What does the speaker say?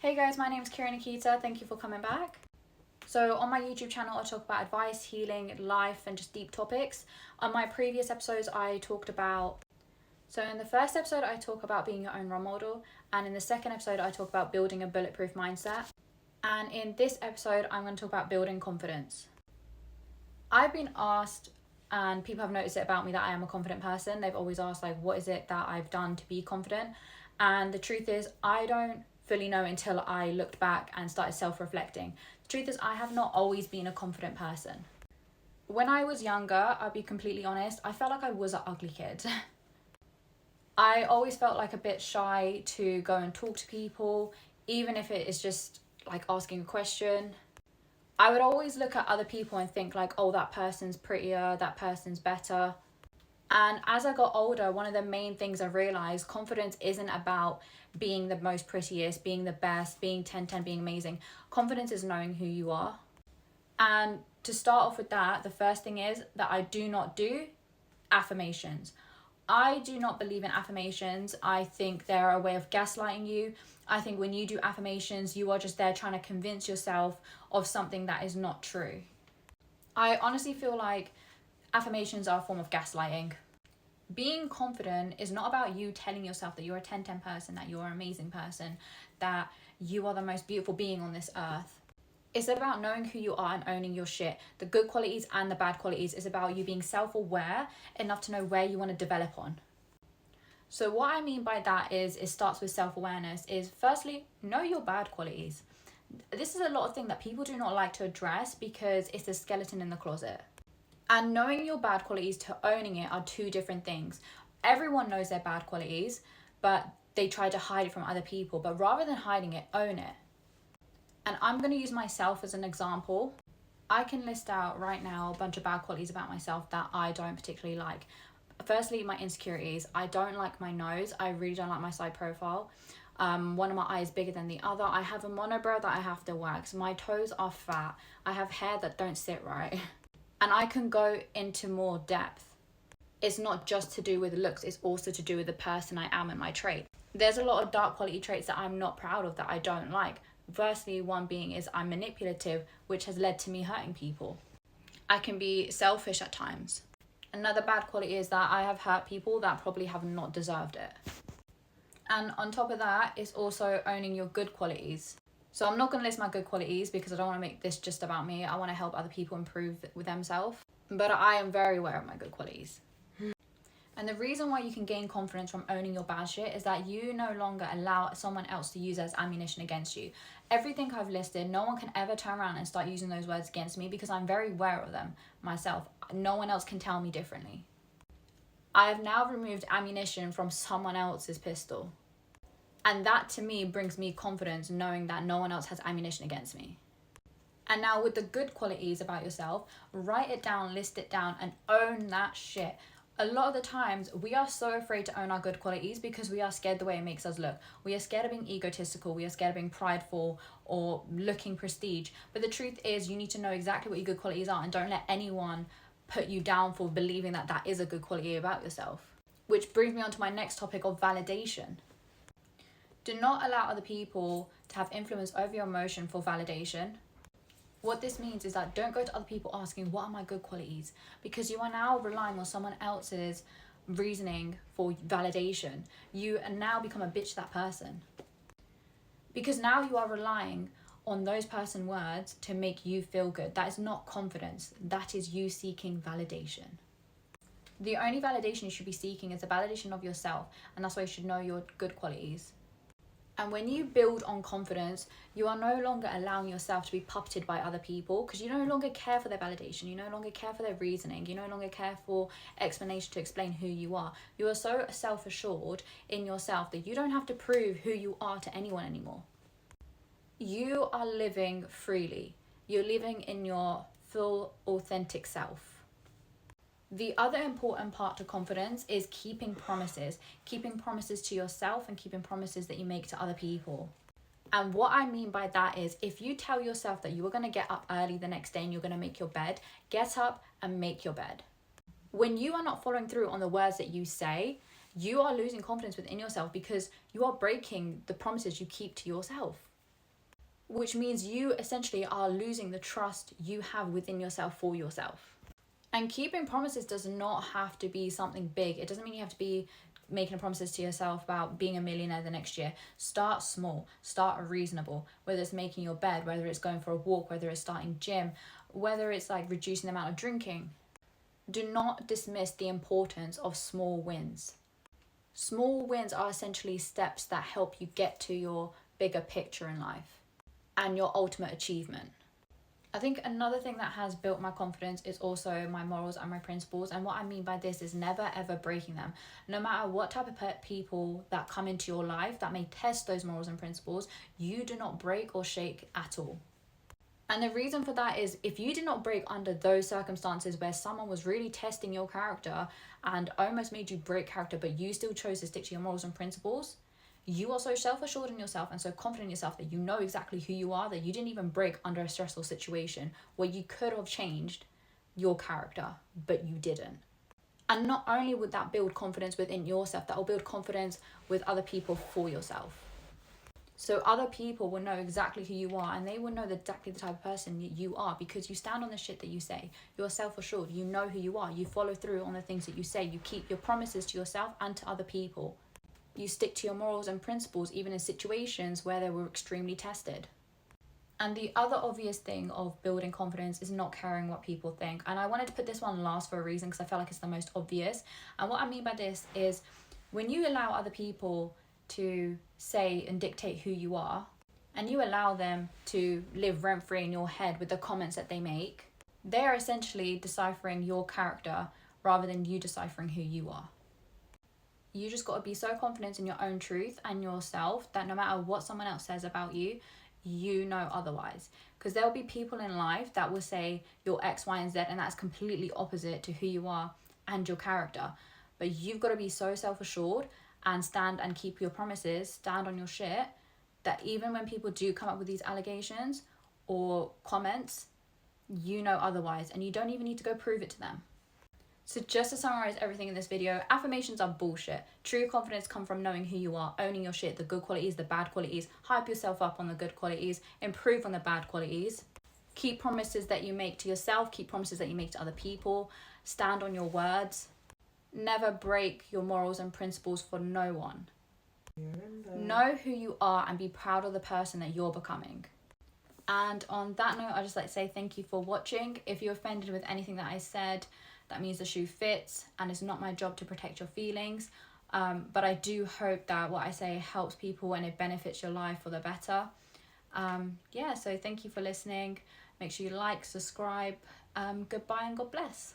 Hey guys, my name is Kira Nikita. Thank you for coming back. So on my YouTube channel, I talk about advice, healing, life, and just deep topics. On my previous episodes, So in the first episode, I talk about being your own role model. And in the second episode, I talk about building a bulletproof mindset. And in this episode, I'm going to talk about building confidence. I've been asked, and people have noticed it about me, that I am a confident person. They've always asked, like, what is it that I've done to be confident? And the truth is, I don't fully know until I looked back and started self-reflecting. The truth is, I have not always been a confident person. When I was younger, I'll be completely honest, I felt like I was an ugly kid. I always felt like a bit shy to go and talk to people, even if it is just like asking a question. I would always look at other people and think like, oh, that person's prettier, that person's better. And as I got older, one of the main things I realized, confidence isn't about being the most prettiest, being the best, being 10/10, being amazing. Confidence is knowing who you are. And to start off with that, the first thing is that I do not do affirmations. I do not believe in affirmations. I think they're a way of gaslighting you. I think when you do affirmations, you are just there trying to convince yourself of something that is not true. I honestly feel like affirmations are a form of gaslighting. Being confident is not about you telling yourself that you're a 10/10 person, that you're an amazing person, that you are the most beautiful being on this earth. It's about knowing who you are and owning your shit. The good qualities and the bad qualities is about you being self-aware enough to know where you want to develop on. So what I mean by that is it starts with self-awareness, is firstly, know your bad qualities. This is a lot of thing that people do not like to address because it's a skeleton in the closet. And knowing your bad qualities to owning it are two different things. Everyone knows their bad qualities, but they try to hide it from other people. But rather than hiding it, own it. And I'm going to use myself as an example. I can list out right now a bunch of bad qualities about myself that I don't particularly like. Firstly, my insecurities. I don't like my nose. I really don't like my side profile. One of my eyes bigger than the other. I have a monobrow that I have to wax. My toes are fat. I have hair that don't sit right. And I can go into more depth. It's not just to do with looks, it's also to do with the person I am and my trait. There's a lot of dark quality traits that I'm not proud of, that I don't like. Firstly, one being is I'm manipulative, which has led to me hurting people. I can be selfish at times. Another bad quality is that I have hurt people that probably have not deserved it. And on top of that, it's also owning your good qualities. So I'm not going to list my good qualities because I don't want to make this just about me. I want to help other people improve with themselves. But I am very aware of my good qualities. And the reason why you can gain confidence from owning your bad shit is that you no longer allow someone else to use it as ammunition against you. Everything I've listed, no one can ever turn around and start using those words against me because I'm very aware of them myself. No one else can tell me differently. I have now removed ammunition from someone else's pistol. And that to me brings me confidence, knowing that no one else has ammunition against me. And now with the good qualities about yourself, write it down, list it down, and own that shit. A lot of the times we are so afraid to own our good qualities because we are scared the way it makes us look. We are scared of being egotistical. We are scared of being prideful or looking prestige. But the truth is, you need to know exactly what your good qualities are and don't let anyone put you down for believing that that is a good quality about yourself. Which brings me on to my next topic of validation. Do not allow other people to have influence over your emotion for validation. What this means is that don't go to other people asking, what are my good qualities? Because you are now relying on someone else's reasoning for validation. You now become a bitch to that person. Because now you are relying on those person words to make you feel good. That is not confidence. That is you seeking validation. The only validation you should be seeking is the validation of yourself. And that's why you should know your good qualities. And when you build on confidence, you are no longer allowing yourself to be puppeted by other people because you no longer care for their validation. You no longer care for their reasoning. You no longer care for explanation to explain who you are. You are so self-assured in yourself that you don't have to prove who you are to anyone anymore. You are living freely. You're living in your full, authentic self. The other important part to confidence is keeping promises to yourself and keeping promises that you make to other people. And what I mean by that is if you tell yourself that you are going to get up early the next day and you're going to make your bed, get up and make your bed. When you are not following through on the words that you say, you are losing confidence within yourself because you are breaking the promises you keep to yourself. which means you essentially are losing the trust you have within yourself for yourself. And keeping promises does not have to be something big. It doesn't mean you have to be making promises to yourself about being a millionaire the next year. Start small, start reasonable, whether it's making your bed, whether it's going for a walk, whether it's starting gym, whether it's like reducing the amount of drinking. Do not dismiss the importance of small wins. Small wins are essentially steps that help you get to your bigger picture in life and your ultimate achievement. I think another thing that has built my confidence is also my morals and my principles. And what I mean by this is never ever breaking them. No matter what type of people that come into your life that may test those morals and principles, you do not break or shake at all. And the reason for that is if you did not break under those circumstances where someone was really testing your character and almost made you break character, but you still chose to stick to your morals and principles, you are so self-assured in yourself and so confident in yourself that you know exactly who you are, that you didn't even break under a stressful situation where you could have changed your character, but you didn't. And not only would that build confidence within yourself, that will build confidence with other people for yourself. So other people will know exactly who you are, and they will know exactly the type of person you are because you stand on the shit that you say. You're self-assured. You know who you are. You follow through on the things that you say. You keep your promises to yourself and to other people. You stick to your morals and principles even in situations where they were extremely tested. And the other obvious thing of building confidence is not caring what people think. And I wanted to put this one last for a reason because I felt like it's the most obvious. And what I mean by this is when you allow other people to say and dictate who you are, and you allow them to live rent-free in your head with the comments that they make, they are essentially deciphering your character rather than you deciphering who you are. You just got to be so confident in your own truth and yourself that no matter what someone else says about you, you know otherwise. Because there'll be people in life that will say you're X, Y, and Z, and that's completely opposite to who you are and your character. But you've got to be so self-assured and stand and keep your promises, stand on your shit, that even when people do come up with these allegations or comments, you know otherwise, and you don't even need to go prove it to them. So just to summarize everything in this video, affirmations are bullshit. True confidence comes from knowing who you are, owning your shit, the good qualities, the bad qualities, hype yourself up on the good qualities, improve on the bad qualities, keep promises that you make to yourself, keep promises that you make to other people, stand on your words, never break your morals and principles for no one. Know who you are and be proud of the person that you're becoming. And on that note, I'd just like to say thank you for watching. If you're offended with anything that I said, that means the shoe fits, and it's not my job to protect your feelings. But I do hope that what I say helps people and it benefits your life for the better. So thank you for listening. Make sure you like, subscribe. Goodbye and God bless.